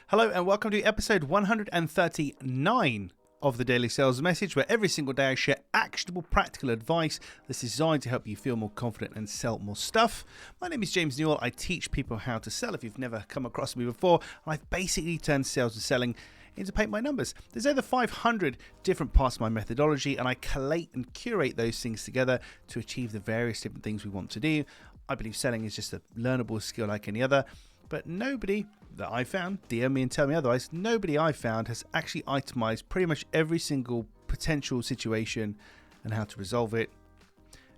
Hello and welcome to episode 139 of the Daily Sales Message, where every single day I share actionable, practical advice that's designed to help you feel more confident and sell more stuff. My name is James Newell. I teach people how to sell. If you've never come across me before, I've basically turned sales and selling into paint by numbers. There's over 500 different parts of my methodology, and I collate and curate those things together to achieve the various different things we want to do. I believe selling is just a learnable skill like any other, but nobody that I found, DM me and tell me otherwise, nobody I found has actually itemized pretty much every single potential situation and how to resolve it.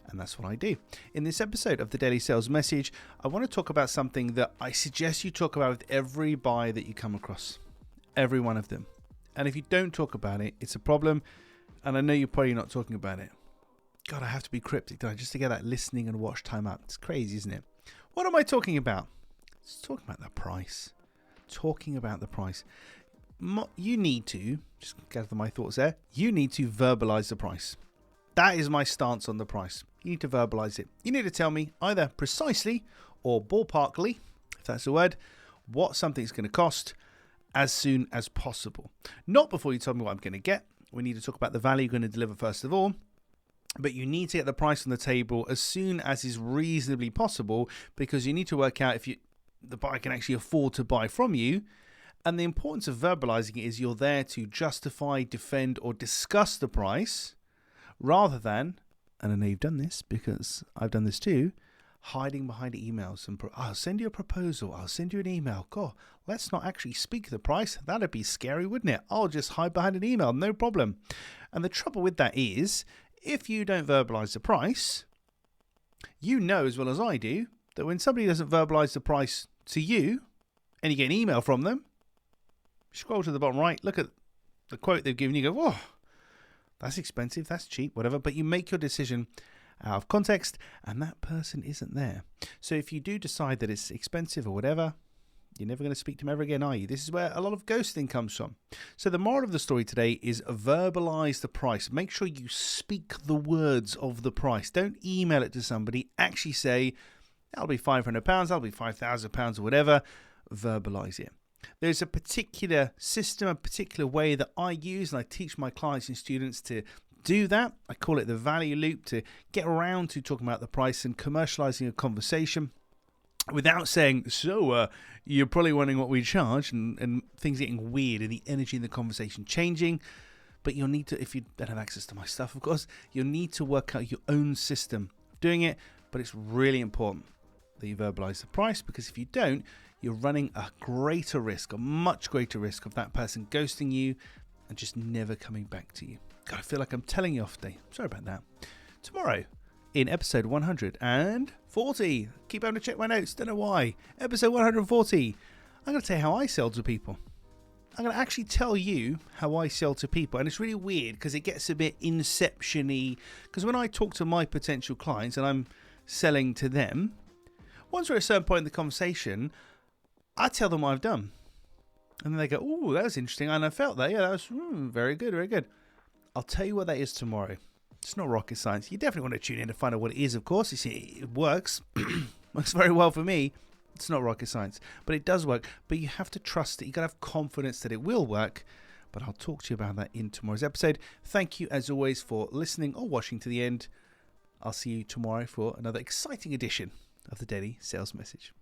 And that's what I do. In this episode of the Daily Sales Message, I want to talk about something that I suggest you talk about with every buyer that you come across. Every one of them. And if you don't talk about it, it's a problem. And I know you're probably not talking about it. God, I have to be cryptic, don't I? Just to get that listening and watch time up. It's crazy, isn't it? What am I talking about? It's talking about the price. Talking about the price. You need to, just gather my thoughts there, you need to verbalize the price. That is my stance on the price. You need to verbalize it. You need to tell me either precisely or ballparkly, if that's a word, what something's going to cost as soon as possible. Not before you tell me what I'm going to get. We need to talk about the value you're going to deliver first of all. But you need to get the price on the table as soon as is reasonably possible, because you need to work out if the buyer can actually afford to buy from you. And the importance of verbalizing it is you're there to justify, defend, or discuss the price rather than, and I know you've done this because I've done this too, hiding behind emails and I'll send you a proposal, I'll send you an email. God, let's not actually speak the price. That'd be scary, wouldn't it? I'll just hide behind an email, no problem. And the trouble with that is, if you don't verbalize the price, you know as well as I do that when somebody doesn't verbalize the price to you and you get an email from them, scroll to the bottom right, look at the quote they've given you, go, whoa, that's expensive, that's cheap, whatever. But you make your decision out of context and that person isn't there. So if you do decide that it's expensive or whatever, you're never going to speak to them ever again, are you? This is where a lot of ghosting comes from. So the moral of the story today is verbalize the price. Make sure you speak the words of the price. Don't email it to somebody. Actually say, that'll be £500, that'll be £5,000 or whatever. Verbalize it. There's a particular system, a particular way that I use and I teach my clients and students to do that. I call it the value loop, to get around to talking about the price and commercializing a conversation without saying, so you're probably wondering what we charge, and things getting weird and the energy in the conversation changing. But you'll need to, if you don't have access to my stuff, of course, you'll need to work out your own system of doing it. But it's really important that you verbalize the price, because if you don't, you're running a greater risk, a much greater risk of that person ghosting you and just never coming back to you. God, I feel like I'm telling you off today. Sorry about that. Tomorrow, in episode 140, keep having to check my notes, don't know why. Episode 140, I'm going to tell you how I sell to people. I'm going to actually tell you how I sell to people. And it's really weird because it gets a bit inception-y. Because when I talk to my potential clients and I'm selling to them, once we're at a certain point in the conversation, I tell them what I've done. And then they go, oh, that was interesting. And I felt that. Yeah, that was very good, very good. I'll tell you what that is tomorrow. It's not rocket science. You definitely want to tune in to find out what it is, of course. You see, it works. Works very well for me. It's not rocket science, but it does work. But you have to trust it. You've got to have confidence that it will work. But I'll talk to you about that in tomorrow's episode. Thank you, as always, for listening or watching to the end. I'll see you tomorrow for another exciting edition of the Daily Sales Message.